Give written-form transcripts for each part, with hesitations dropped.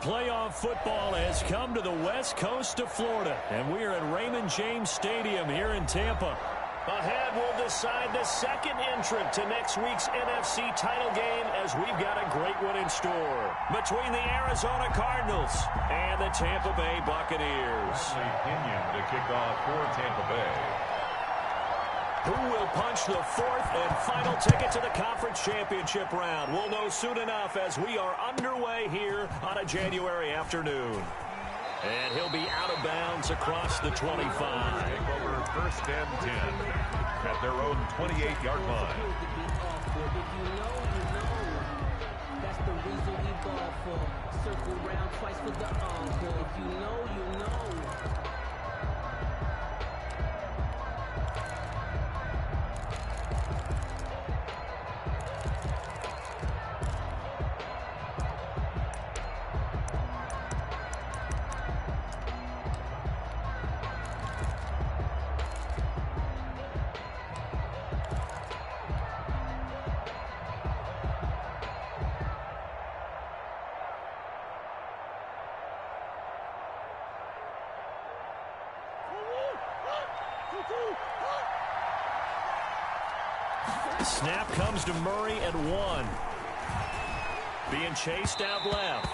Playoff football has come to the west coast of Florida, and we are at Raymond James Stadium here in Tampa. Ahead, we'll decide the second entrant to next week's NFC title game, as we've got a great one in store between the Arizona Cardinals and the Tampa Bay Buccaneers. Opinion to kick off for Tampa Bay. Who will punch the fourth and final ticket to the conference championship round? We'll know soon enough as we are underway here on a January afternoon. And he'll be out of bounds across the 25. Over first and 10 at their own 28-yard line. That's the reason we ball for. Circle round twice for the encore. If you know, you know. Snap comes to Murray at 1. Being chased out left.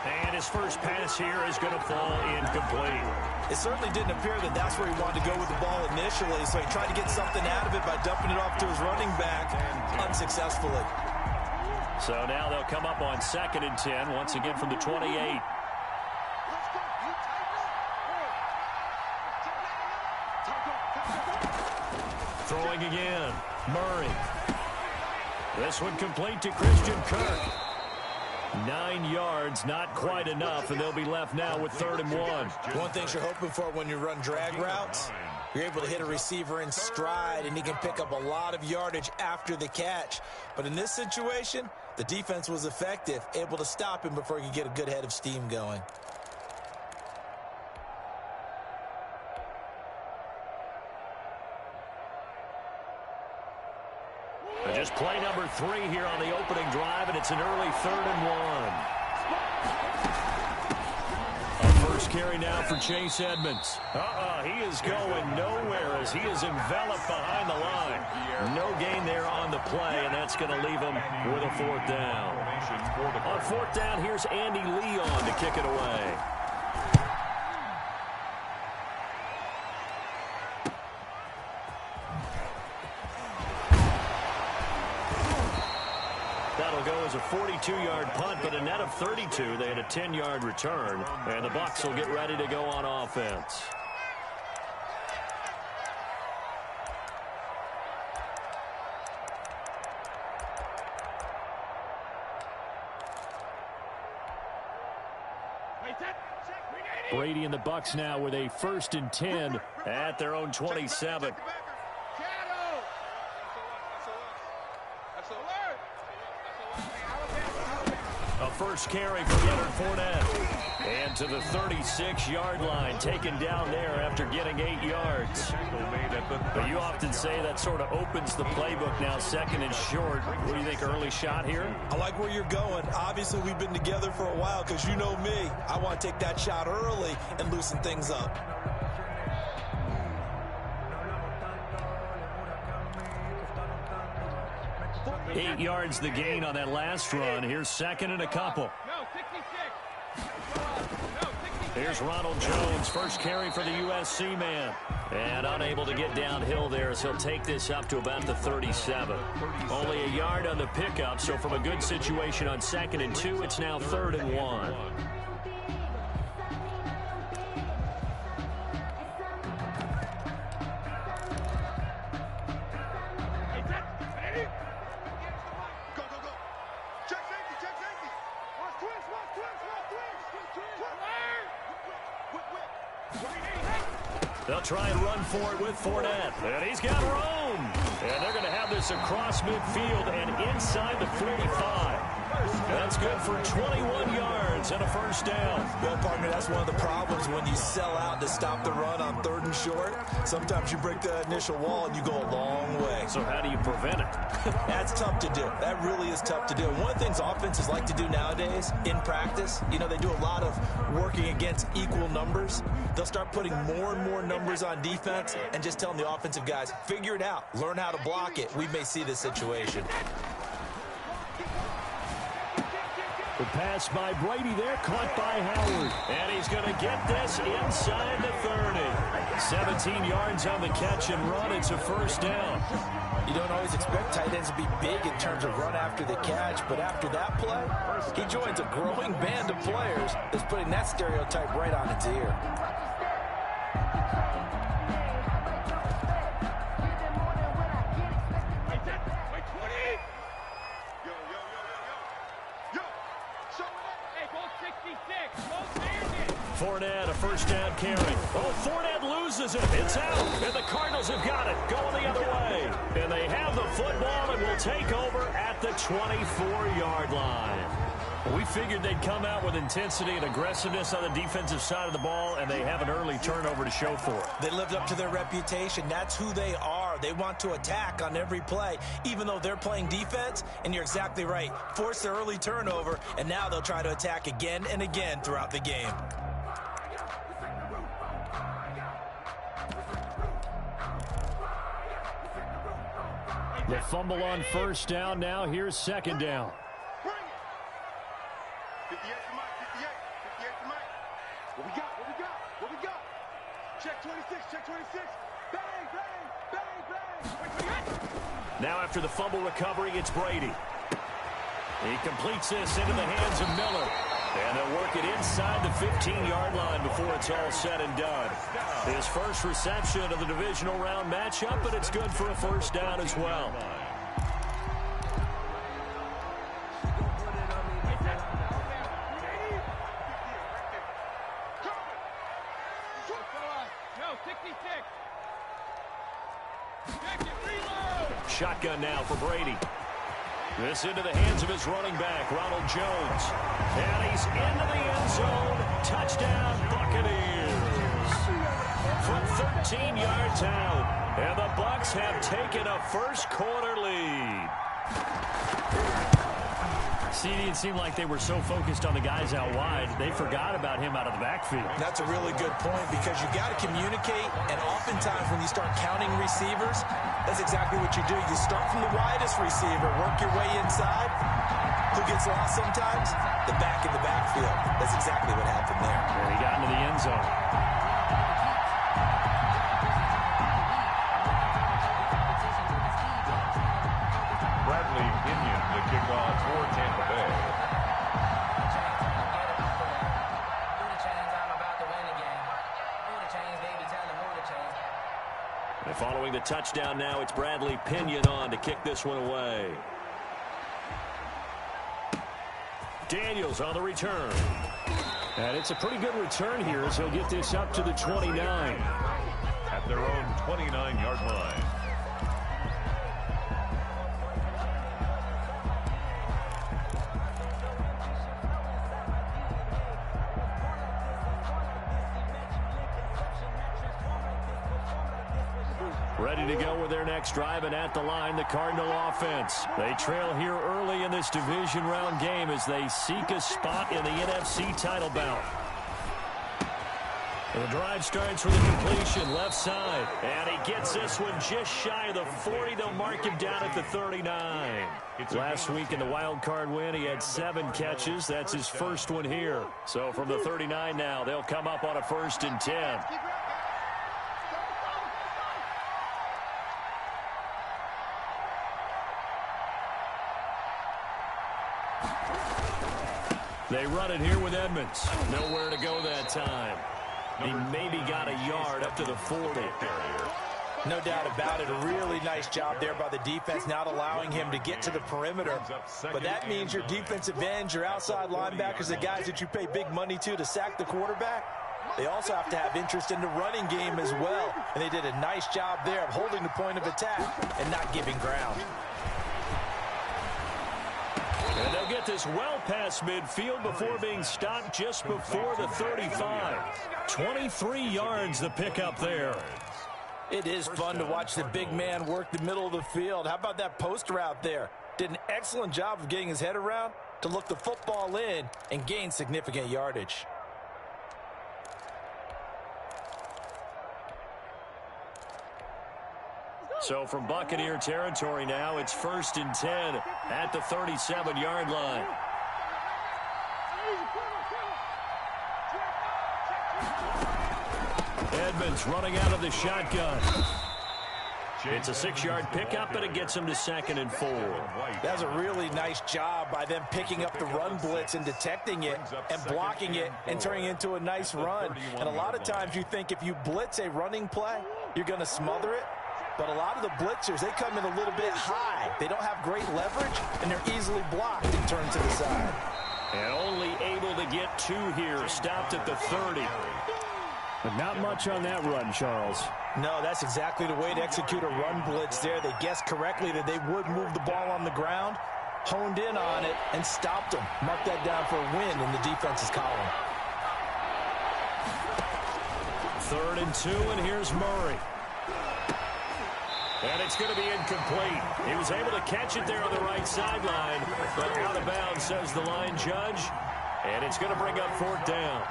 And his first pass here is going to fall incomplete. It certainly didn't appear that that's where he wanted to go with the ball initially, so he tried to get something out of it by dumping it off to his running back unsuccessfully. So now they'll come up on 2nd and 10, once again from the 28. Throwing again. Murray. This one complete to Christian Kirk. 9 yards, not quite enough, and they'll be left now with 3rd and 1. One thing you're hoping for when you run drag routes, you're able to hit a receiver in stride, and he can pick up a lot of yardage after the catch. But in this situation, the defense was effective, able to stop him before he could get a good head of steam going. Just play number 3 here on the opening drive, and it's an early 3rd and 1. A first carry now for Chase Edmonds. He is going nowhere as he is enveloped behind the line. No gain there on the play, and that's going to leave him with a 4th down. On 4th down, here's Andy Leon to kick it away. That'll go as a 42-yard punt, but a net of 32. They had a 10-yard return, and the Bucs will get ready to go on offense. Brady and the Bucs now with a 1st and 10 at their own 27. A first carry for Leonard Fournette. And to the 36-yard line, taken down there after getting 8 yards. But you often say that sort of opens the playbook now, 2nd and short. What do you think, early shot here? I like where you're going. Obviously, we've been together for a while because you know me. I want to take that shot early and loosen things up. Eight yards the gain on that last run. Here's 2nd and a couple. Here's Ronald Jones, first carry for the USC man. And unable to get downhill there as he'll take this up to about the 37. Only a yard on the pickup, so from a good situation on 2nd and 2, it's now 3rd and 1. They'll try and run for it with Fournette. And he's got room. And they're going to have this across midfield and inside the 45. That's good for 21 yards and a first down. Well, partner, that's one of the problems when you sell out to stop the run on 3rd and short. Sometimes you break the initial wall and you go a long way. So how do you prevent it? That's tough to do. That really is tough to do. One of the things offenses like to do nowadays in practice, you know, they do a lot of working against equal numbers. They'll start putting more and more numbers on defense and just telling the offensive guys, figure it out. Learn how to block it. We may see this situation. The pass by Brady there, caught by Howard. And he's going to get this inside the 30. 17 yards on the catch and run. It's a first down. You don't always expect tight ends to be big in terms of run after the catch, but after that play, he joins a growing band of players that's putting that stereotype right on its ear. Fournette, a first down carry. Oh, Fournette loses it. It's out. And the Cardinals have got it. Going the other way. And they have the football and will take over at the 24-yard line. We figured they'd come out with intensity and aggressiveness on the defensive side of the ball, and they have an early turnover to show for it. They lived up to their reputation. That's who they are. They want to attack on every play, even though they're playing defense. And you're exactly right. Force the early turnover, and now they'll try to attack again and again throughout the game. The fumble on first down. Now here's second down. 58 to Mike, 58 to Mike. What we got? Check 26, check 26. Bang, bang, bang, bang. Now after the fumble recovery, it's Brady. He completes this into the hands of Miller. And they'll work it inside the 15-yard line before it's all said and done. His first reception of the divisional round matchup, but it's good for a first down as well. Shotgun now for Brady. This into the hands of his running back, Ronald Jones. And he's into the end zone. Touchdown, Buccaneers. From 13 yards out. And the Bucs have taken a first quarter lead. It seemed like they were so focused on the guys out wide, they forgot about him out of the backfield. That's a really good point because you got to communicate, and oftentimes when you start counting receivers, that's exactly what you do. You start from the widest receiver, work your way inside. Who gets lost sometimes? The back in the backfield. That's exactly what happened there. And he got into the end zone. Bradley Pinion, the kickoff for Tampa Bay. And following the touchdown now, it's Bradley Pinion on to kick this one away. Daniels on the return. And it's a pretty good return here as he'll get this up to the 29. At their own 29-yard line. Ready to go with their next drive, and at the line, the Cardinal offense. They trail here early in this division round game as they seek a spot in the NFC title bout. The drive starts with a completion left side, and he gets this one just shy of the 40. They'll mark him down at the 39. Last week in the wild card win, he had 7 catches. That's his first one here. So from the 39 now, they'll come up on a 1st and 10. They run it here with Edmonds. Nowhere to go that time. He maybe got a yard up to the 40. No doubt about it. A really nice job there by the defense, not allowing him to get to the perimeter. But that means your defensive ends, your outside linebackers, the guys that you pay big money to sack the quarterback, they also have to have interest in the running game as well. And they did a nice job there of holding the point of attack and not giving ground. And they'll get get this well past midfield before being stopped just before the 35. 23 yards the pickup there. It is fun to watch the big man work the middle of the field. How about that post route there? Did an excellent job of getting his head around to look the football in and gain significant yardage. So from Buccaneer territory now, it's 1st and 10 at the 37-yard line. Edmonds running out of the shotgun. It's a 6-yard pickup, and it gets him to 2nd and 4. That's a really nice job by them picking up the run blitz and detecting it and blocking it and turning it into a nice run. And a lot of times you think if you blitz a running play, you're going to smother it. But a lot of the blitzers, they come in a little bit high. They don't have great leverage, and they're easily blocked and turned to the side. And only able to get 2 here, stopped at the 30. But not much on that run, Charles. No, that's exactly the way to execute a run blitz there. They guessed correctly that they would move the ball on the ground, honed in on it, and stopped them. Mark that down for a win in the defense's column. 3rd and 2, and here's Murray. And it's going to be incomplete. He was able to catch it there on the right sideline, but out of bounds, says the line judge. And it's going to bring up 4th down.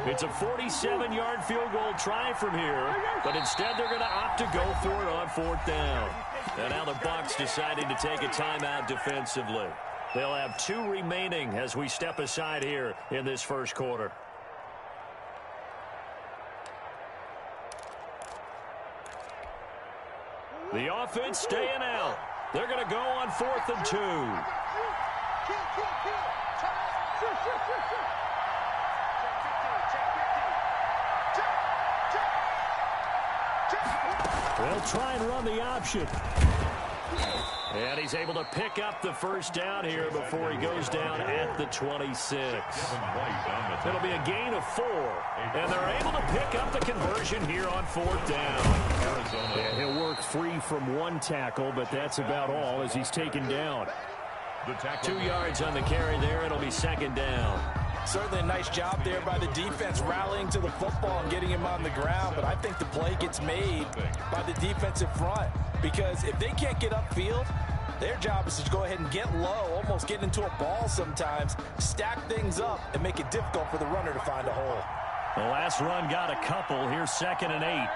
It's a 47-yard field goal try from here, but instead they're going to opt to go for it on 4th down. And now the Bucs deciding to take a timeout defensively. They'll have 2 remaining as we step aside here in this first quarter. The offense staying out. They're going to go on 4th and 2. They'll try and run the option. And he's able to pick up the 1st down here before he goes down at the 26. It'll be a gain of 4. And they're able to pick up the conversion here on 4th down. And he'll work free from 1 tackle, but that's about all as he's taken down. 2 yards on the carry there. It'll be 2nd down. Certainly a nice job there by the defense rallying to the football and getting him on the ground, but I think the play gets made by the defensive front because if they can't get upfield, their job is to go ahead and get low, almost get into a ball sometimes, stack things up, and make it difficult for the runner to find a hole. The last run got a couple. Here's 2nd and 8.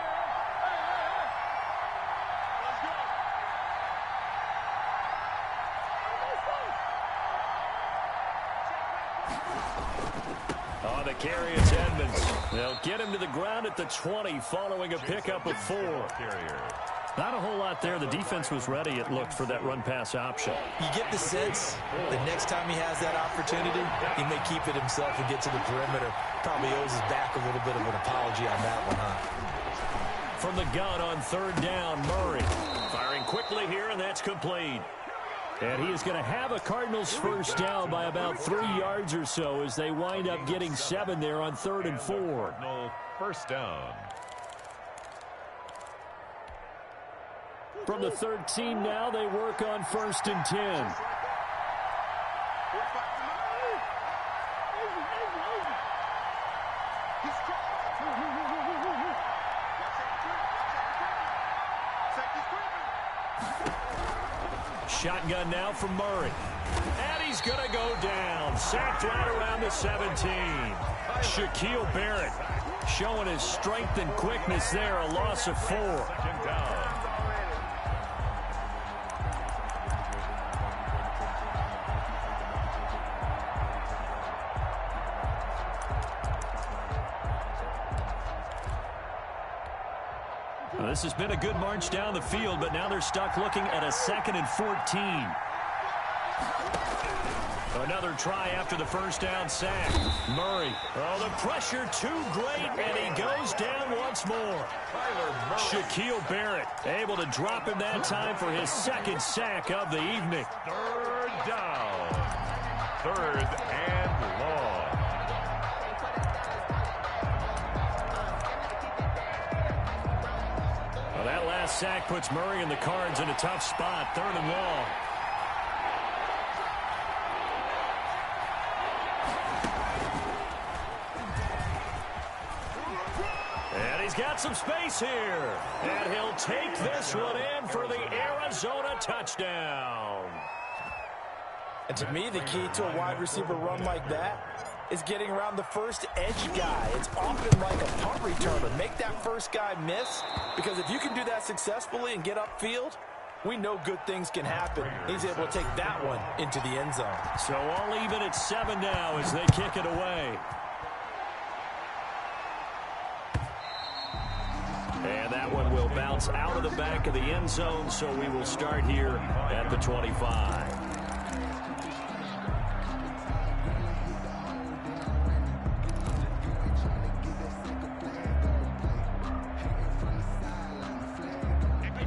On the carry, it's Edmonds. They'll get him to the ground at the 20 following a pickup of 4. Not a whole lot there. The defense was ready, it looked, for that run-pass option. You get the sense the next time he has that opportunity, he may keep it himself and get to the perimeter. Probably owes his back a little bit of an apology on that one, huh? From the gun on 3rd down, Murray. Firing quickly here, and that's complete. And he is going to have a Cardinals 1st down by about 3 yards or so as they wind up getting 7 there on 3rd and 4. 1st down. From the 13 now, they work on 1st and 10. Shotgun now from Murray. And he's going to go down. Sacked right around the 17. Shaquille Barrett showing his strength and quickness there. A loss of 4. 2nd down. This has been a good march down the field, but now they're stuck looking at a 2nd and 14. Another try after the 1st down sack. Murray. Oh, the pressure too great, and he goes down once more. Shaquille Barrett able to drop him that time for his 2nd sack of the evening. 3rd down. 3rd and long. Well, that last sack puts Murray and the Cards in a tough spot. 3rd and long. he's got some space here. And he'll take this one in for the Arizona touchdown. And to me, the key to a wide receiver run like that is getting around the first edge guy. It's often like a punt returner. Make that first guy miss, because if you can do that successfully and get upfield, we know good things can happen. He's able to take that one into the end zone. So all even at 7 now as they kick it away. And that one will bounce out of the back of the end zone, so we will start here at the 25.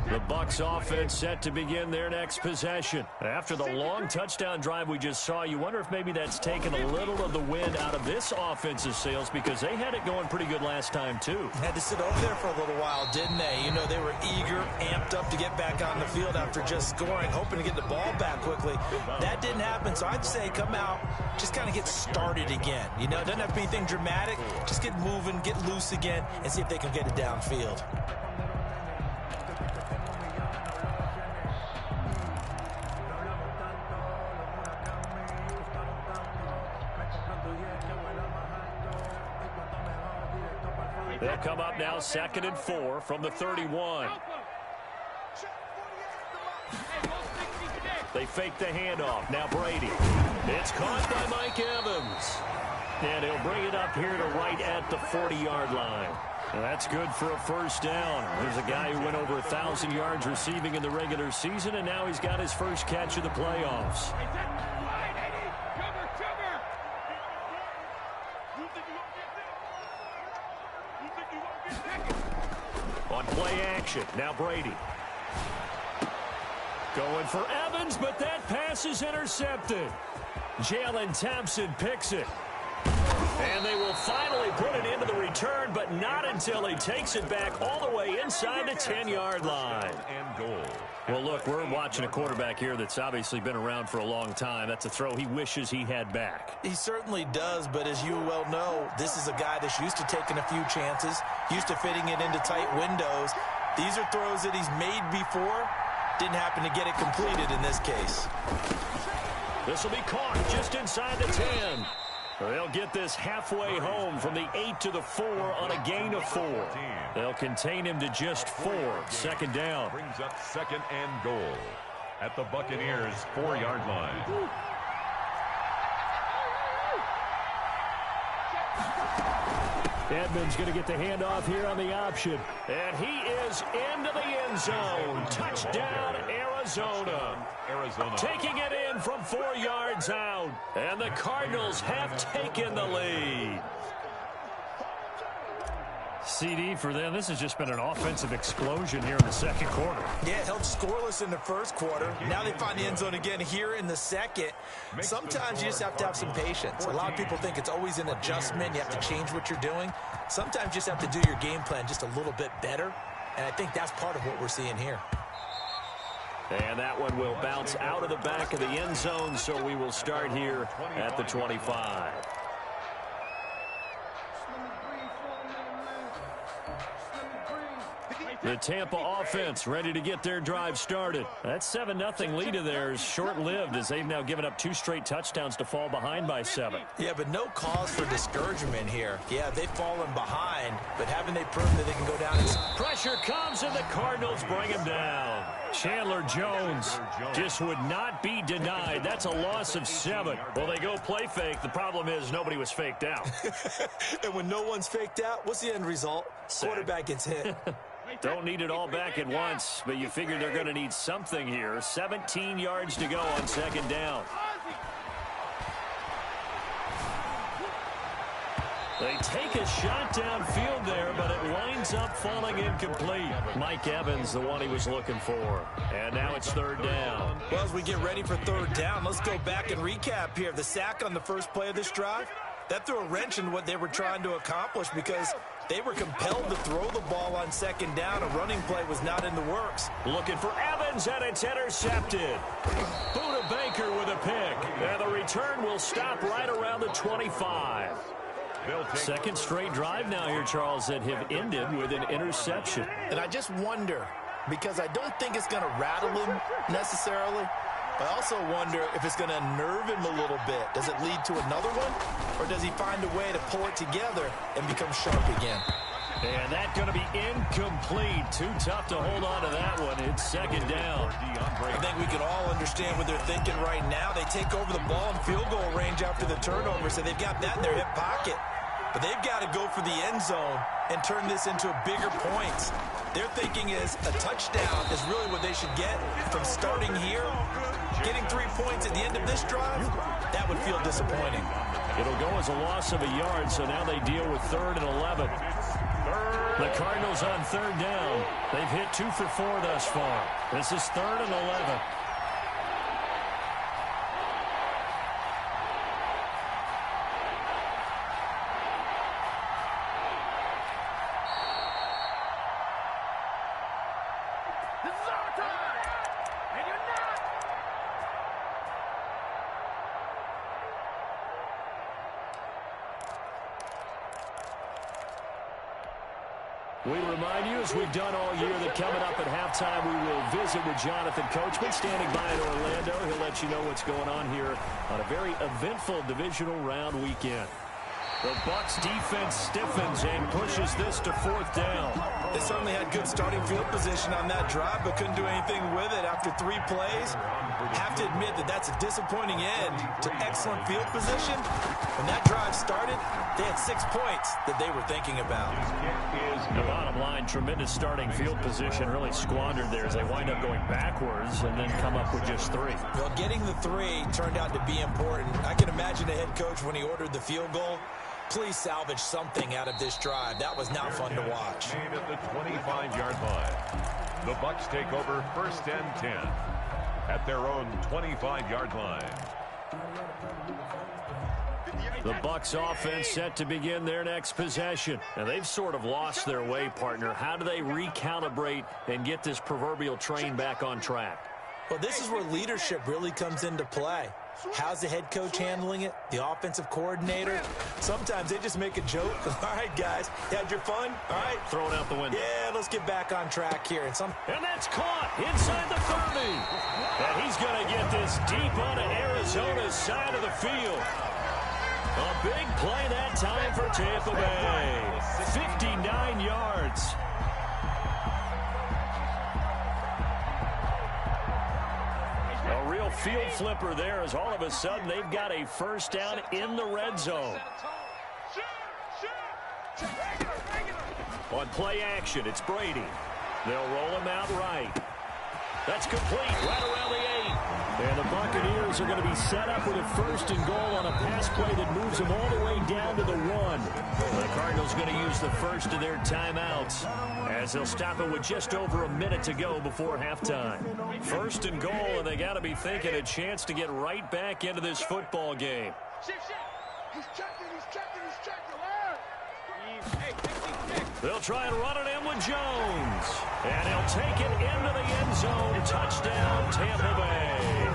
The Bucs offense set to begin their next possession. After the long touchdown drive we just saw, you wonder if maybe that's taken a little of the wind out of this offensive sails, because they had it going pretty good last time too. Had to sit over there for a little while, didn't they? You know, they were eager, amped up to get back on the field after just scoring, hoping to get the ball back quickly. That didn't happen, so I'd say come out, just kind of get started again. You know, it doesn't have to be anything dramatic. Just get moving, get loose again, and see if they can get it downfield. They'll come up now 2nd and 4 from the 31. They fake the handoff. Now Brady. It's caught by Mike Evans. And he'll bring it up here to right at the 40-yard line. Well, that's good for a first down. There's a guy who went over 1,000 yards receiving in the regular season, and now he's got his first catch of the playoffs. On play action, now Brady. Going for Evans, but that pass is intercepted. Jalen Thompson picks it. And they will finally put it into the return, but not until he takes it back all the way inside the 10-yard line. And goal. Well, look, we're watching a quarterback here that's obviously been around for a long time. That's a throw he wishes he had back. He certainly does, but as you well know, this is a guy that's used to taking a few chances, used to fitting it into tight windows. These are throws that he's made before. Didn't happen to get it completed in this case. This will be caught just inside the 10. They'll get this halfway home from the 8 to the 4 on a gain of 4. They'll contain him to just 4. 2nd down. Brings up 2nd and goal at the Buccaneers' 4-yard line. Edmonds going to get the handoff here on the option. And he is into the end zone. Touchdown, Arizona. Taking it in from 4 yards out. And the Cardinals have taken the lead. CD for them. This has just been an offensive explosion here in the 2nd quarter. Yeah, it held scoreless in the 1st quarter. Now they find the end zone again here in the 2nd. Sometimes you just have to have some patience. A lot of people think it's always an adjustment. You have to change what you're doing. Sometimes you just have to do your game plan just a little bit better. And I think that's part of what we're seeing here. And that one will bounce out of the back of the end zone, so we will start here at the 25. The Tampa offense ready to get their drive started. That 7-0 lead of theirs short-lived as they've now given up 2 straight touchdowns to fall behind by 7. Yeah, but no cause for discouragement here. Yeah, they've fallen behind, but haven't they proven that they can go down? Pressure comes, and the Cardinals bring him down. Chandler Jones just would not be denied. That's a loss of 7. Well, they go play fake. The problem is nobody was faked out. And when no one's faked out, what's the end result? Quarterback gets hit. Don't need it all back at once, but you figure they're going to need something here. 17 yards to go on 2nd down. They take a shot downfield there, but it winds up falling incomplete. Mike Evans, the one he was looking for. And now it's 3rd down. Well, as we get ready for 3rd down, let's go back and recap here. The sack on the first play of this drive, that threw a wrench in what they were trying to accomplish because they were compelled to throw the ball on 2nd down. A running play was not in the works. Looking for Evans, and it's intercepted. Buda Baker with a pick. And the return will stop right around the 25. Second straight drive now here, Charles, that have ended with an interception. And I just wonder, because I don't think it's going to rattle him necessarily, but I also wonder if it's going to unnerve him a little bit. Does it lead to another one, or does he find a way to pull it together and become sharp again? And that's going to be incomplete. Too tough to hold on to that one. It's second down. I think we can all understand what they're thinking right now. They take over the ball in field goal range after the turnover, so they've got that in their hip pocket. But they've got to go for the end zone and turn this into a bigger points. Their thinking is a touchdown is really what they should get from starting here. Getting 3 points at the end of this drive, that would feel disappointing. It'll go as a loss of a yard, so now they deal with 3rd and 11. The Cardinals on 3rd down. They've hit 2 for 4 thus far. This is 3rd and 11. This is our time, and you're not. We remind you, as we've done all year, that coming up at halftime, we will visit with Jonathan Coachman standing by in Orlando. He'll let you know what's going on here on a very eventful divisional round weekend. The Bucs defense stiffens and pushes this to 4th down. They certainly had good starting field position on that drive, but couldn't do anything with it after 3 plays. Have to admit that that's a disappointing end to excellent field position. When that drive started, they had 6 points that they were thinking about. The bottom line, tremendous starting field position, really squandered there as they wind up going backwards and then come up with just 3. Well, getting the 3 turned out to be important. I can imagine the head coach when he ordered the field goal. Please salvage something out of this drive. That was not fun to watch. Made at the 25-yard line. The Bucs take over 1st and 10 at their own 25-yard line. The Bucs offense set to begin their next possession. Now, they've sort of lost their way, partner. How do they recalibrate and get this proverbial train back on track? Well, this is where leadership really comes into play. How's the head coach handling it? The offensive coordinator? Sometimes they just make a joke. All right, guys, you had your fun? All right. Throw it out the window. Yeah, let's get back on track here. And that's caught inside the 30. And he's going to get this deep onto Arizona's side of the field. A big play that time for Tampa Bay. 59 yards. A real field flipper there, as all of a sudden they've got a 1st down in the red zone. On play action, it's Brady. They'll roll him out right. That's complete, right around the 8. And the Buccaneers are going to be set up with a 1st and goal on a pass play that moves them all the way down to the 1. The Cardinals going to use the first of their timeouts as they'll stop it with just over a minute to go before halftime. 1st and goal, and they got to be thinking a chance to get right back into this football game. He's checking. They'll try and run it in with Jones. And he'll take it into the end zone. Touchdown, Tampa Bay.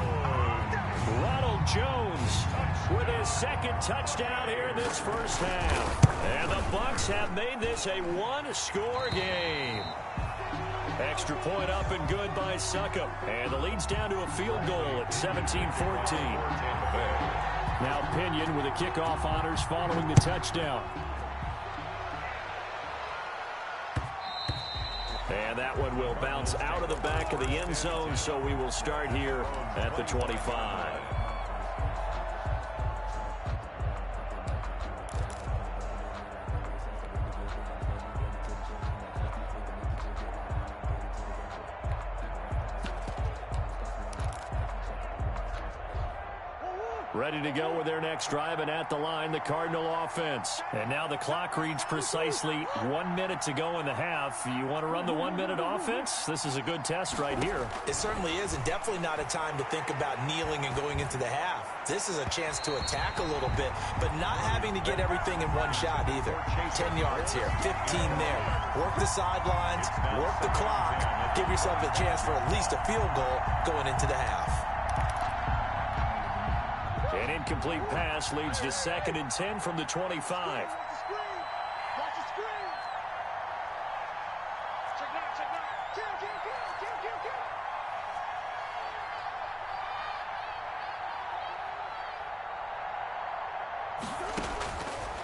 Ronald Jones with his 2nd touchdown here in this 1st half. And the Bucs have made this a 1-score game. Extra point up and good by Succop. And the lead's down to a field goal at 17-14. Now Pinion with the kickoff honors following the touchdown. And that one will bounce out of the back of the end zone, so we will start here at the 25. Ready to go with their next drive, and at the line, the Cardinal offense. And now the clock reads precisely 1 minute to go in the half. You want to run the 1-minute offense? This is a good test right here. It certainly is, and definitely not a time to think about kneeling and going into the half. This is a chance to attack a little bit, but not having to get everything in one shot either. 10 yards here, 15 there. Work the sidelines, work the clock, give yourself a chance for at least a field goal going into the half. And in incomplete pass leads to 2nd and 10 from the 25. Watch the screen. Check now, check now. Kill.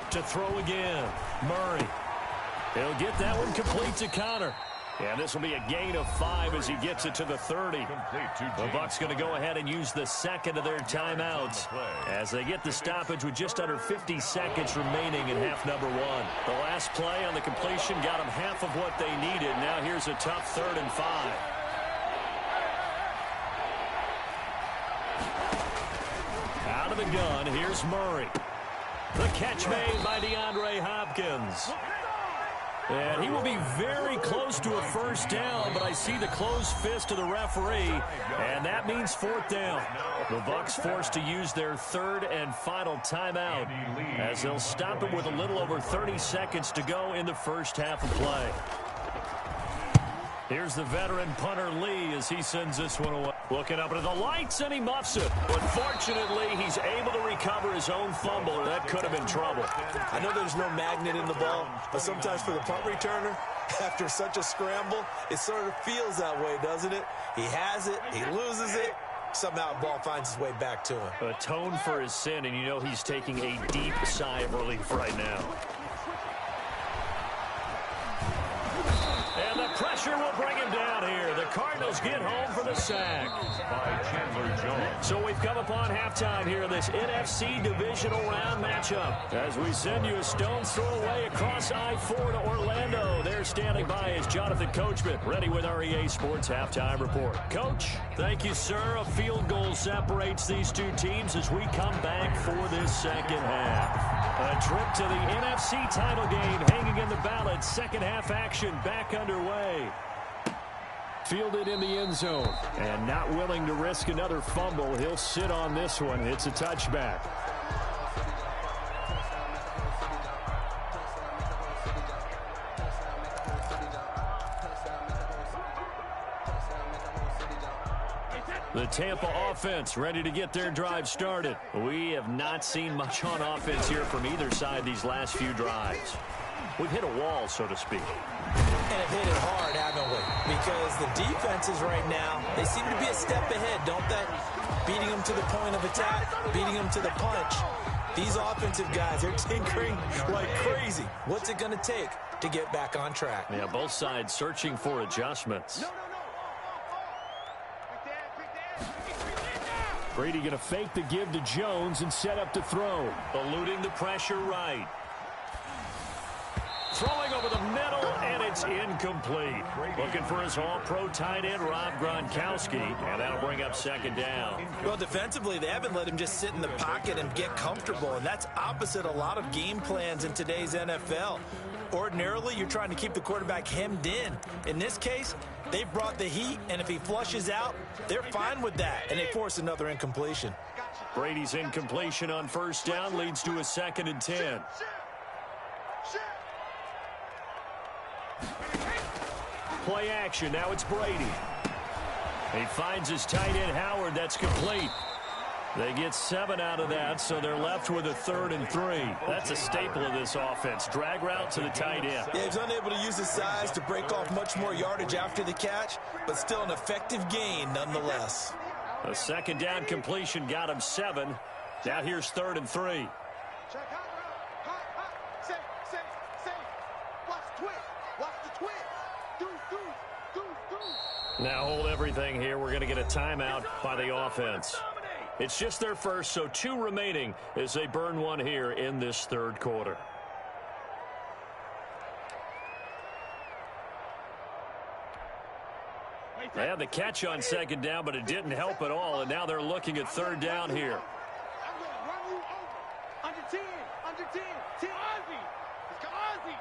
To throw again, Murray. He'll get that one complete to Connor. And this will be a gain of 5 as he gets it to the 30. The Bucs going to go ahead and use the second of their timeouts as they get the stoppage with just under 50 seconds remaining in half number 1. The last play on the completion got them half of what they needed. Now here's a tough 3rd and 5. Out of the gun, here's Murray. The catch made by DeAndre Hopkins. And he will be very close to a first down, but I see the closed fist of the referee, and that means 4th down. The Bucs forced to use their 3rd and final timeout as they'll stop it with a little over 30 seconds to go in the first half of play. Here's the veteran punter Lee as he sends this one away. Looking up at the lights, and he muffs it. But fortunately, he's able to recover his own fumble, or that could have been trouble. I know there's no magnet in the ball, but sometimes for the punt returner, after such a scramble, it sort of feels that way, doesn't it? He has it, he loses it, somehow the ball finds its way back to him. Atone for his sin, and you know he's taking a deep sigh of relief right now. And the pressure will bring him down here. The Cardinals get home for the sack. By Chandler Jones. So we've come upon halftime here in this NFC divisional round matchup. As we send you a stone's throw away across I-4 to Orlando. There standing by is Jonathan Coachman, ready with our EA Sports Halftime Report. Coach, thank you, sir. A field goal separates these two teams as we come back for this second half. A trip to the NFC title game hanging in the balance. Second half action back underway. Fielded in the end zone. And not willing to risk another fumble. He'll sit on this one. It's a touchback. The Tampa offense ready to get their drive started. We have not seen much on offense here from either side these last few drives. We've hit a wall, so to speak. And have hit it hard, haven't we? Because the defenses right now, they seem to be a step ahead, don't they? Beating them to the point of attack, beating them to the punch. These offensive guys are tinkering like crazy. What's it going to take to get back on track? Yeah, both sides searching for adjustments. Brady going to fake the give to Jones and set up to throw. Eluding the pressure right. Throwing over the middle, and it's incomplete. Looking for his all-pro tight end, Rob Gronkowski, and that'll bring up second down. Well, defensively, they haven't let him just sit in the pocket and get comfortable, and that's opposite a lot of game plans in today's NFL. Ordinarily, you're trying to keep the quarterback hemmed in. In this case, they brought the heat, and if he flushes out, they're fine with that, and they force another incompletion. Brady's incompletion on first down leads to a 2nd and 10. Play action. Now it's Brady. He finds his tight end, Howard. That's complete. They get 7 out of that, so they're left with a 3rd and 3. That's a staple of this offense. Drag route to the tight end. Yeah, he's unable to use his size to break off much more yardage after the catch, but still an effective gain nonetheless. A second down completion got him 7. Now here's 3rd and 3. Now hold everything here. We're going to get a timeout by the offense. It's just their first, so 2 remaining as they burn one here in this 3rd quarter. They had the catch on second down, but it didn't help at all, and now they're looking at 3rd down here. I'm going to run you over. Under 10. 10. Ozzy. He's got Ozzy.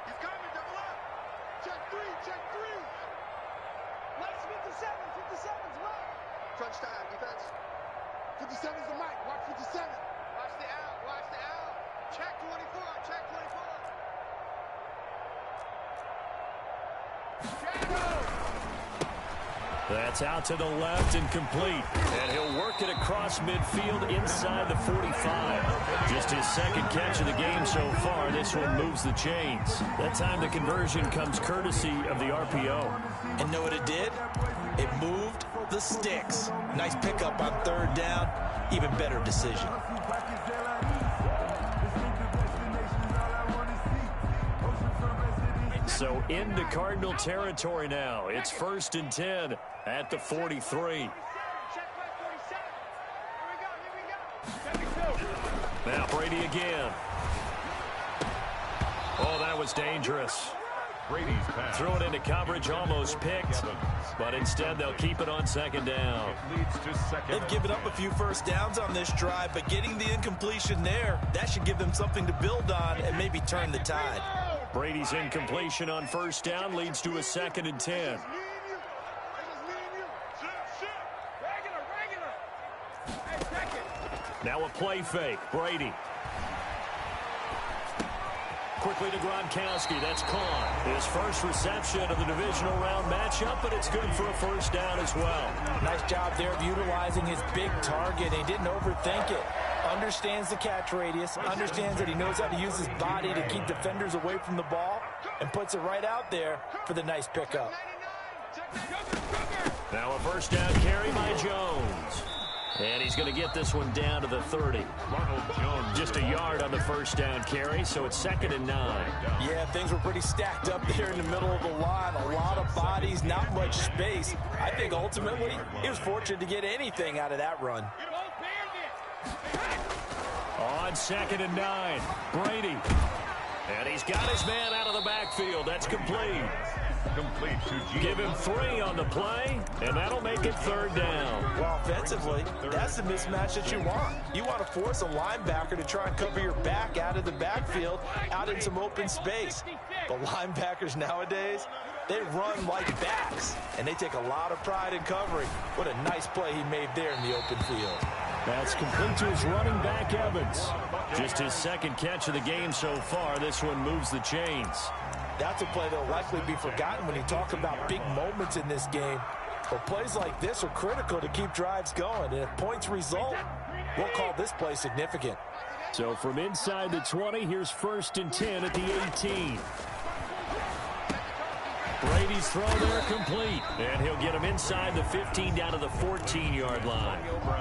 He's coming, double up. Check 3. Nice 57. 57's right. Crunch time, defense. 57's the mic. Watch 57. Watch the out. Check 24. That's out to the left and complete. And he'll work it across midfield inside the 45. Just his second catch of the game so far. This one moves the chains. That time the conversion comes courtesy of the RPO. And know what it did? It moved the sticks. Nice pickup on third down. Even better decision. So into Cardinal territory now. It's 1st and 10 at the 43. Now Brady again. Oh, that was dangerous. Brady's pass. Threw it into coverage, almost picked, but instead they'll keep it on 2nd down. It leads to second. They've given up a few first downs on this drive, but getting the incompletion there, that should give them something to build on and maybe turn the tide. Brady's incompletion on 1st down leads to a 2nd and 10. Now a play fake. Brady. Quickly to Gronkowski. That's caught. His first reception of the divisional round matchup, but it's good for a 1st down as well. Nice job there of utilizing his big target. He didn't overthink it. Understands the catch radius. Understands that he knows how to use his body to keep defenders away from the ball. And puts it right out there for the nice pickup. Now a 1st down carry by Jones. And he's going to get this one down to the 30. Ronald Jones. Just a yard on the 1st down carry, so it's 2nd and 9. Yeah, things were pretty stacked up there in the middle of the line. A lot of bodies, not much space. I think ultimately he was fortunate to get anything out of that run. On 2nd and 9, Brady. And he's got his man out of the backfield. That's complete. Complete to G. Give him 3 on the play, and that'll make it 3rd down. Well, offensively, that's the mismatch that you want. You want to force a linebacker to try and cover your back out of the backfield, out in some open space. The linebackers nowadays, they run like backs, and they take a lot of pride in covering. What a nice play he made there in the open field. That's complete to his running back, Evans. Just his 2nd catch of the game so far. This one moves the chains. That's a play that will likely be forgotten when you talk about big moments in this game. But plays like this are critical to keep drives going. And if points result, we'll call this play significant. So from inside the 20, here's 1st and 10 at the 18. Brady's throw there complete. And he'll get him inside the 15 down to the 14-yard line.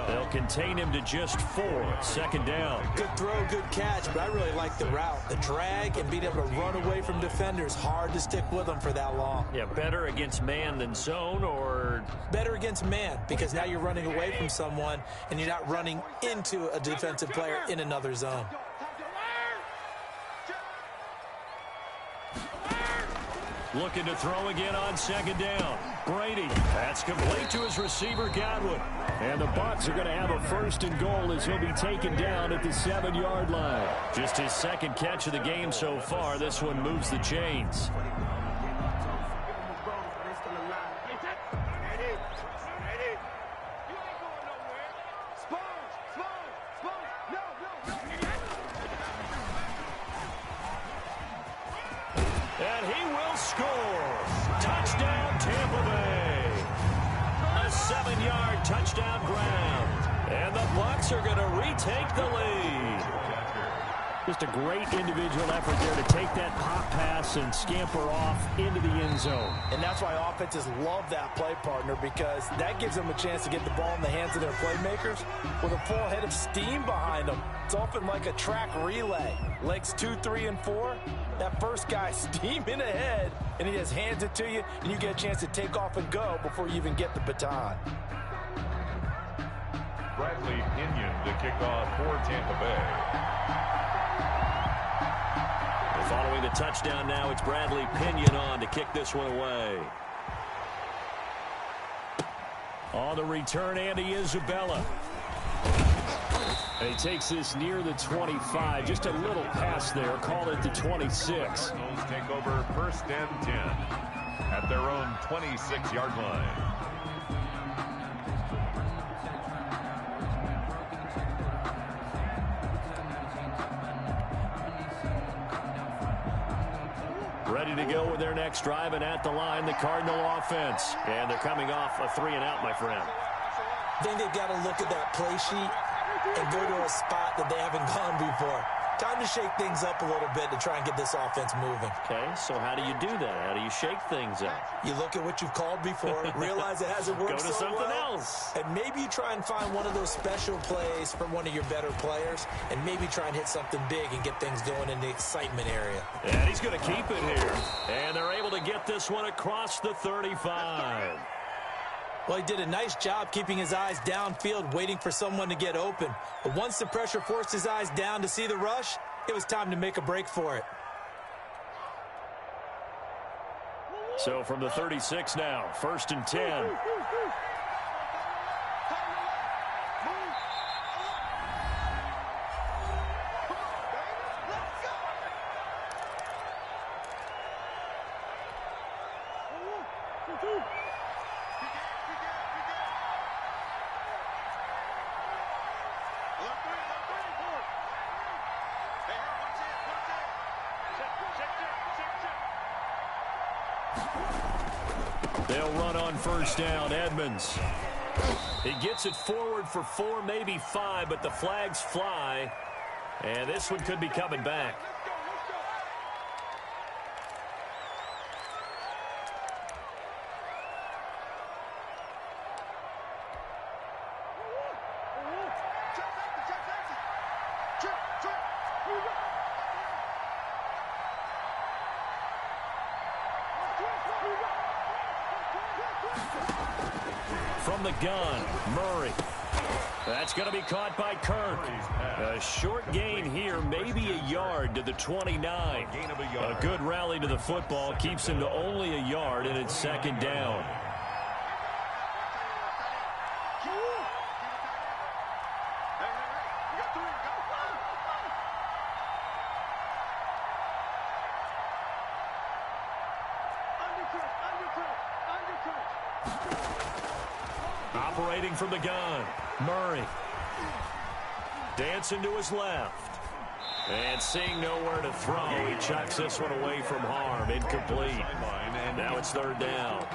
They'll contain him to just 4. 2nd down. Good throw, good catch, but I really like the route. The drag and being able to run away from defenders. Hard to stick with them for that long. Yeah, better against man than zone, or? Better against man, because now you're running away from someone and you're not running into a defensive player in another zone. Looking to throw again on 2nd down. Brady. That's complete to his receiver, Godwin. And the Bucs are going to have a 1st and goal as he'll be taken down at the 7-yard line. Just his 2nd catch of the game so far. This one moves the chains. And he will score. Touchdown, Tampa Bay. A 7-yard touchdown ground. And the Bucs are going to retake the lead. Just a great individual effort there to take that pop pass and scamper off into the end zone. And that's why offenses love that play, partner, because that gives them a chance to get the ball in the hands of their playmakers with a full head of steam behind them. It's often like a track relay. Legs 2, 3, and 4. That first guy steaming ahead, and he just hands it to you, and you get a chance to take off and go before you even get the baton. Bradley Pinion to kick off for Tampa Bay. Following the touchdown now, it's Bradley Pinion on to kick this one away. On the return, Andy Isabella. And he takes this near the 25. Just a little pass there. Call it the 26. Cardinals take over 1st and 10 at their own 26-yard line. Ready to go with their next drive, and at the line, the Cardinal offense. And they're coming off a 3-and-out, my friend. I think they've got to look at that play sheet and go to a spot that they haven't gone before. Time to shake things up a little bit to try and get this offense moving. Okay, so how do you do that? How do you shake things up? You look at what you've called before, realize it hasn't worked so well. Go to something else. And maybe you try and find one of those special plays from one of your better players, and maybe try and hit something big and get things going in the excitement area. And he's going to keep it here. And they're able to get this one across the 35. Well, he did a nice job keeping his eyes downfield, waiting for someone to get open. But once the pressure forced his eyes down to see the rush, it was time to make a break for it. So from the 36 now, 1st and 10. They'll run on 1st down. Edmonds. He gets it forward for 4, maybe 5, but the flags fly. And this one could be coming back. From the gun, Murray. That's going to be caught by Kirk. A short gain here, maybe a yard to the 29. A good rally to the football keeps him to only a yard, and it's 2nd down. Operating from the gun, Murray. Dancing to his left. And seeing nowhere to throw, he chucks this one away from harm. Incomplete. And now it's 3rd down.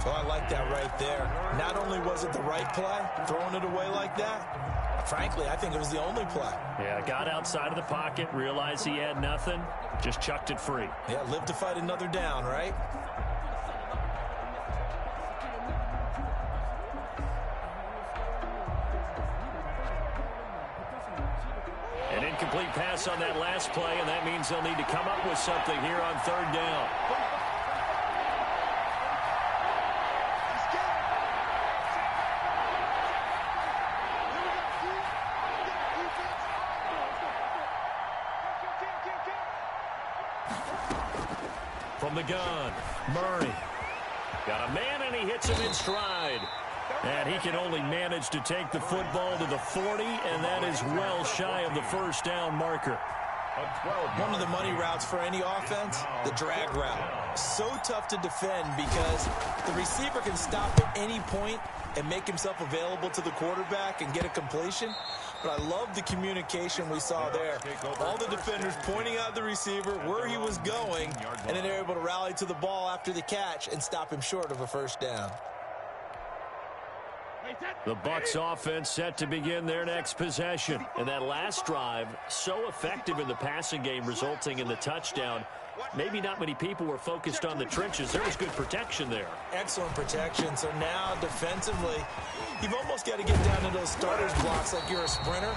Well, I like that right there. Not only was it the right play, throwing it away like that, frankly, I think it was the only play. Yeah, got outside of the pocket, realized he had nothing, just chucked it free. Yeah, live to fight another down, right? An incomplete pass on that last play, and that means they'll need to come up with something here on 3rd down. From the gun, Murray. Got a man, and he hits him in stride. And he can only manage to take the football to the 40, and that is well shy of the 1st down marker. One of the money routes for any offense, the drag route. So tough to defend because the receiver can stop at any point and make himself available to the quarterback and get a completion. But I love the communication we saw there. All the defenders pointing out the receiver where he was going, and then they're able to rally to the ball after the catch and stop him short of a 1st down. The Bucs offense set to begin their next possession. And that last drive, so effective in the passing game, resulting in the touchdown. Maybe not many people were focused on the trenches. There was good protection there. Excellent protection. So now defensively, you've almost got to get down to those starters blocks like you're a sprinter.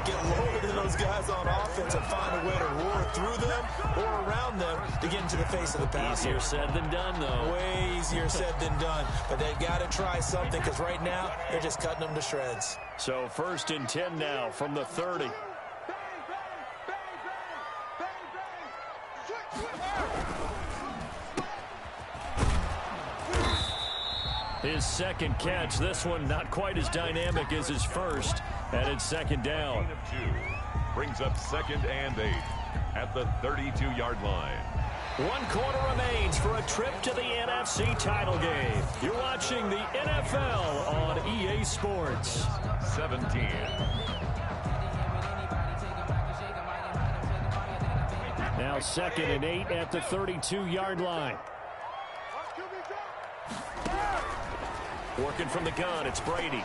Get lower than those guys on offense and find a way to roar through them or around them to get into the face of the passer. Easier said than done, though. Way easier said than done. But they've got to try something because right now they're just cutting them to shreds. So 1st and 10 now from the 30. His 2nd catch, this one not quite as dynamic as his first, and it's 2nd down. Brings up 2nd and 8 at the 32-yard line. 1 quarter remains for a trip to the NFC title game. You're watching the NFL on EA Sports. 17. Now 2nd and 8 at the 32-yard line. Working from the gun, it's Brady.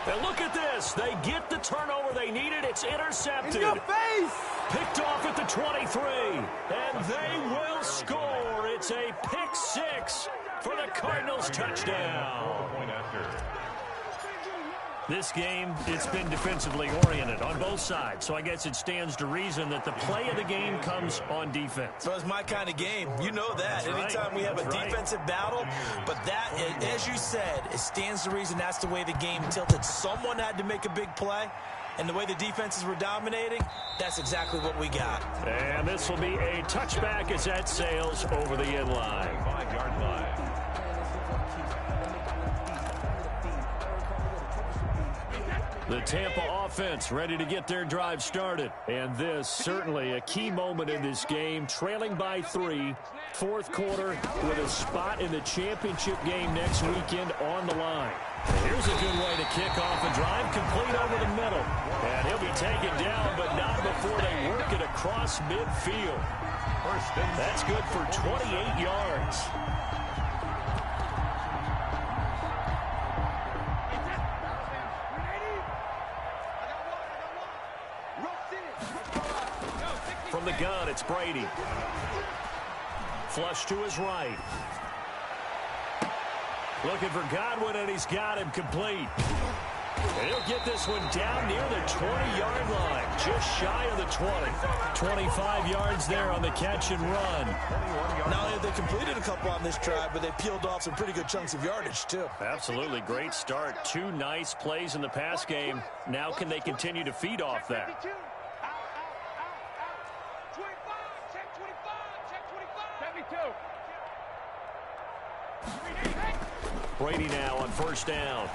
And look at this. They get the turnover they needed. It's intercepted. In your face! Picked off at the 23. And they will score. It's a pick six for the Cardinals touchdown. This game, it's been defensively oriented on both sides, so I guess it stands to reason that the play of the game comes on defense. So it's my kind of game. You know that. That's anytime right. we have a That's defensive battle, but that, as you said, it stands to reason that's the way the game tilted. Someone had to make a big play, and the way the defenses were dominating, that's exactly what we got. And this will be a touchback as that sails over the end line. 5-yard line. The Tampa offense ready to get their drive started. And this certainly a key moment in this game. Trailing by 3, fourth quarter with a spot in the championship game next weekend on the line. Here's a good way to kick off a drive, complete over the middle. And he'll be taken down, but not before they work it across midfield. That's good for 28 yards. From the gun, it's Brady. Flush to his right. Looking for Godwin, and he's got him complete. And he'll get this one down near the 20-yard line, just shy of the 20. 25 yards there on the catch and run. Not only have they completed a couple on this drive, but they peeled off some pretty good chunks of yardage, too. Absolutely great start. 2 nice plays in the pass game. Now can they continue to feed off that? Brady now on first down.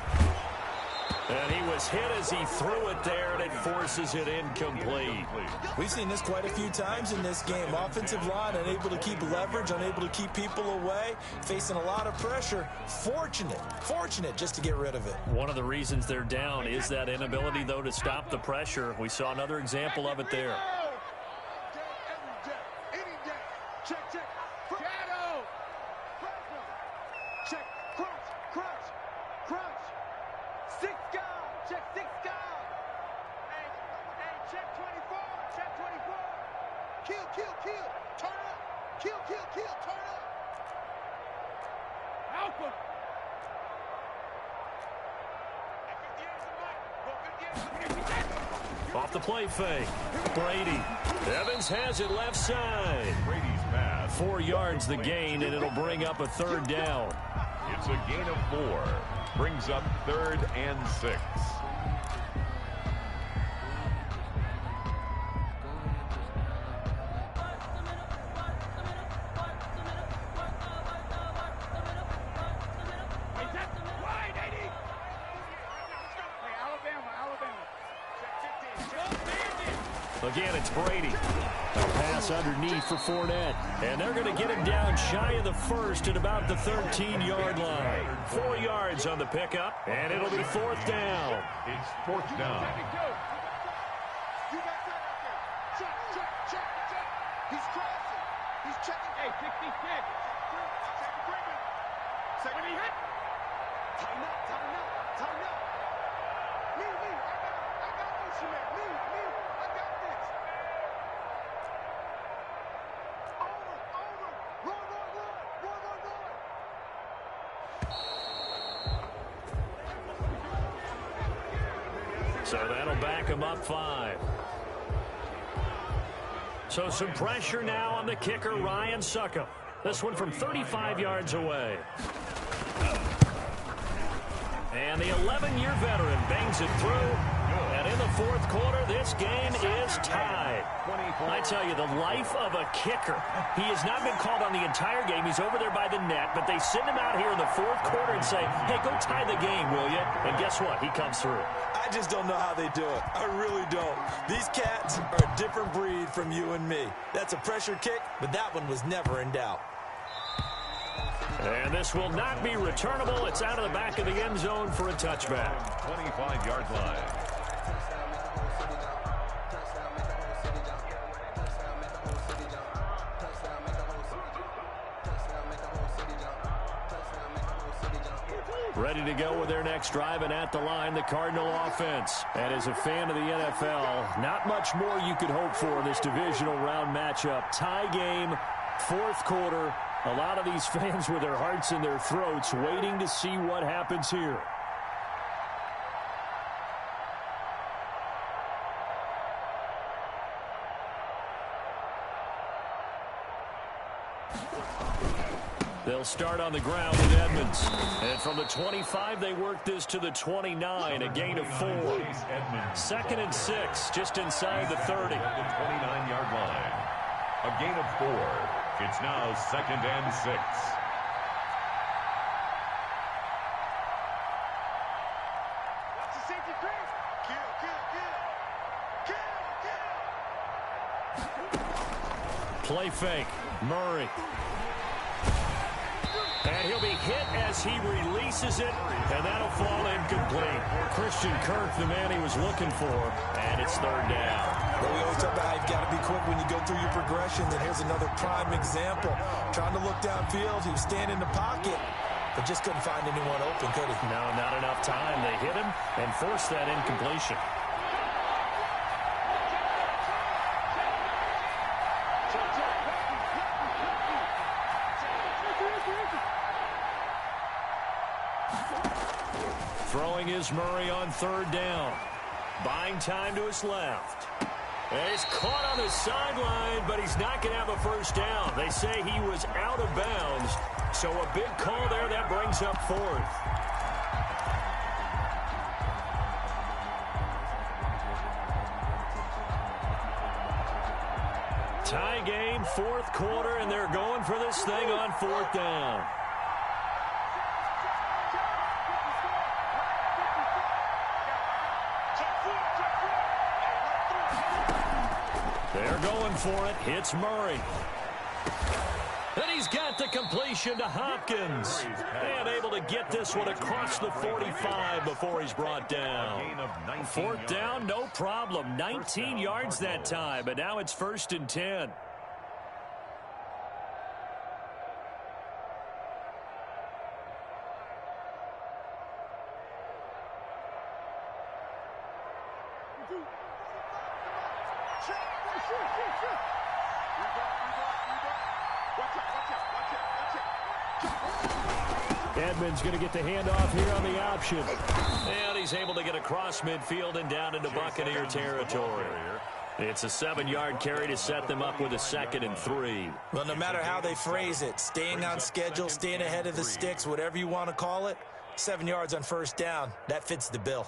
And he was hit as he threw it there, and it forces it incomplete. We've seen this quite a few times in this game. Offensive line unable to keep leverage, unable to keep people away, facing a lot of pressure. Fortunate just to get rid of it. One of the reasons they're down is that inability, though, to stop the pressure. We saw another example of it there. Off the play fake. Brady. Evans has it left side. Brady's pass. 4 yards the gain, and it'll bring up a third down. It's a gain of 4. Brings up 3rd and 6. Again, it's Brady. A pass underneath for Fournette. And they're going to get him down shy of the first at about the 13-yard line. 4 yards on the pickup, and it'll be 4th down. It's 4th down. He's crossing. He's checking. Hey, 66. When he hit. Tighten up. Me. I got this, man. Me. I got this. Over. Run. So that'll back him up 5. So some pressure now on the kicker, Ryan Succop. This one from 35 yards away. And the 11-year veteran bangs it through. And in the fourth quarter, this game is tied. I tell you, the life of a kicker. He has not been called on the entire game. He's over there by the net, but they send him out here in the fourth quarter and say, hey, go tie the game, will you? And guess what? He comes through. I just don't know how they do it. I really don't. These cats are a different breed from you and me. That's a pressure kick, but that one was never in doubt. And this will not be returnable. It's out of the back of the end zone for a touchback. 25-yard line. Ready to go with their next drive, and at the line, the Cardinal offense. And as a fan of the NFL, not much more you could hope for in this divisional round matchup. Tie game, fourth quarter. A lot of these fans with their hearts in their throats waiting to see what happens here. They'll start on the ground with Edmonds. And from the 25, they work this to the 29, a gain of 4. 2nd and 6, just inside the 30. At the 29-yard line. A gain of 4. It's now 2nd and 6. Watch the safety creep. Kill. Play fake. Murray. And he'll be hit as he releases it, and that'll fall incomplete. Christian Kirk, the man he was looking for, and it's 3rd down. Well, we always talk about how you've got to be quick when you go through your progressions, and here's another prime example. Trying to look downfield, he was standing in the pocket, but just couldn't find anyone open, could he? No, not enough time. They hit him and forced that incompletion. Throwing is Murray on 3rd down. Buying time to his left. And he's caught on the sideline, but he's not going to have a first down. They say he was out of bounds, so a big call there that brings up 4th. Tie game, 4th quarter, and they're going for this thing on 4th down. They're going for it. Hits Murray. And he's got the completion to Hopkins. And able to get this one across the 45 before he's brought down. 4th down, no problem. 19 yards that time, but now it's 1st and 10. Edmonds going to get the handoff here on the option. And he's able to get across midfield and down into Buccaneer territory. It's a 7-yard carry to set them up with a 2nd and 3. Well, no matter how they phrase it, staying on schedule, staying ahead of the sticks, whatever you want to call it, 7 yards on 1st down, that fits the bill.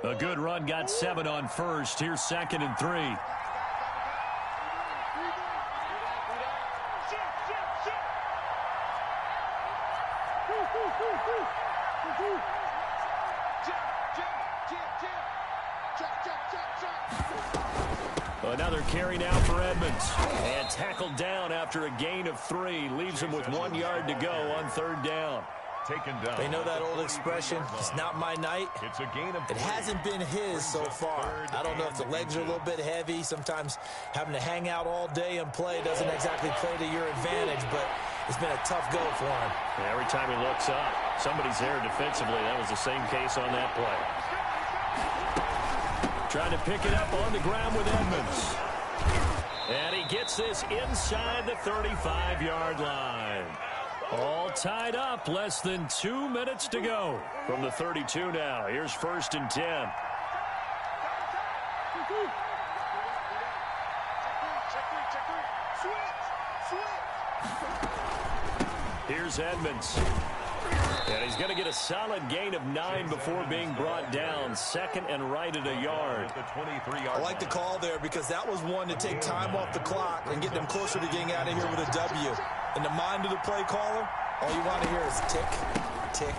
A good run, got 7 on first. Here's 2nd and 3. Another carry now for Edmonds. And tackled down after a gain of 3. Leaves him with 1 yard to go on 3rd down. Taken down. They know that old expression, it's not my night. It's a gain of 3. It hasn't been his so far. I don't know if the legs are a little bit heavy. Sometimes having to hang out all day and play doesn't exactly play to your advantage, but it's been a tough go for him. Yeah, every time he looks up, somebody's there defensively. That was the same case on that play. Trying to pick it up on the ground with Edmonds. And he gets this inside the 35-yard line. All tied up, less than 2 minutes to go. From the 32 now, here's 1st and 10. Here's Edmonds. And he's going to get a solid gain of 9 before being brought down. 2nd and right at a yard. I like the call there because that was one to take time off the clock and get them closer to getting out of here with a W. In the mind of the play caller, all you want to hear is tick, tick,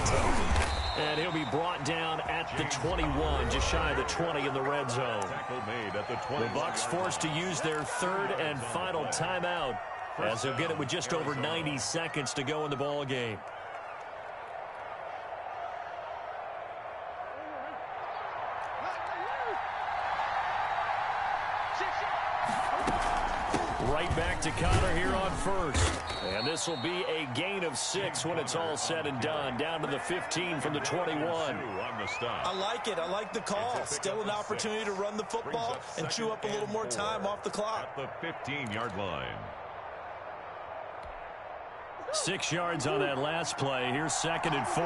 tick. And he'll be brought down at the 21, just shy of the 20 in the red zone. The Bucs forced to use their 3rd and final timeout, as they'll get it with just over 90 seconds to go in the ball game. Right back to Connor here on 1st. And this will be a gain of 6 when it's all said and done. Down to the 15 from the 21. I like it. I like the call. Still an opportunity to run the football and chew up a little more time off the clock. At the 15-yard line. 6 yards on that last play. Here's 2nd and 4.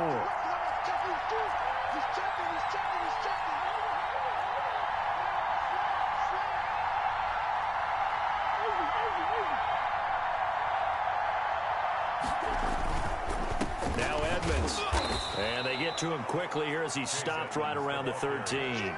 Now Edmonds. And they get to him quickly here as he stopped right around the 13.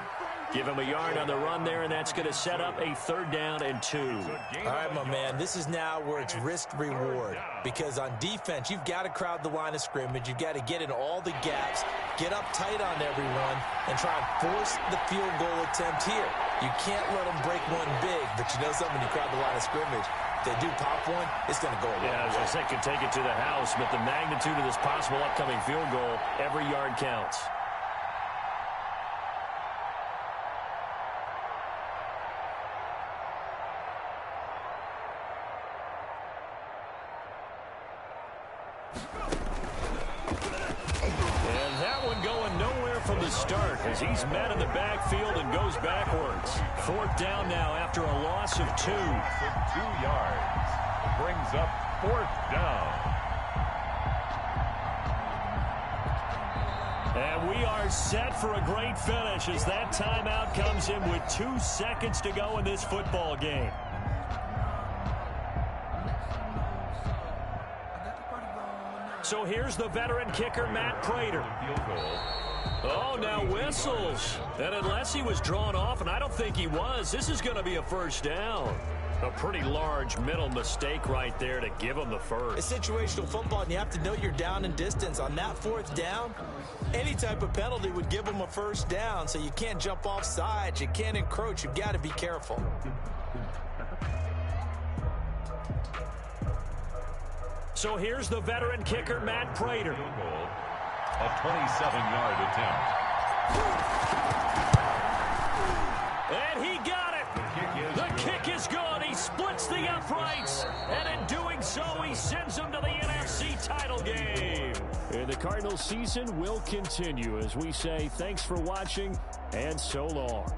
Give him a yard on the run there, and that's going to set up a 3rd down and 2. All right, my man, this is now where it's risk-reward. Because on defense, you've got to crowd the line of scrimmage. You've got to get in all the gaps, get up tight on everyone, and try and force the field goal attempt here. You can't let them break one big, but you know something, you crowd the line of scrimmage. If they do pop one, it's going to go a long way. Yeah, I was going to say, could take it to the house, but the magnitude of this possible upcoming field goal, every yard counts. And that one going nowhere from the start as he's met in the backfield and goes backwards. 4th down now after a loss of 2. 2 yards. Brings up 4th down. And we are set for a great finish as that timeout comes in with 2 seconds to go in this football game. So here's the veteran kicker, Matt Prater. Oh, now whistles. And unless he was drawn off, and I don't think he was, this is going to be a 1st down. A pretty large mental mistake right there to give him the first. It's situational football, and you have to know you're down in distance. On that 4th down, any type of penalty would give them a 1st down, so you can't jump off sides. You can't encroach. You've got to be careful. So here's the veteran kicker, Matt Prater. A 27-yard attempt. And he got it. The kick is good. He splits the uprights. And in doing so, he sends them to the NFC title game. And the Cardinals season will continue as we say thanks for watching and so long.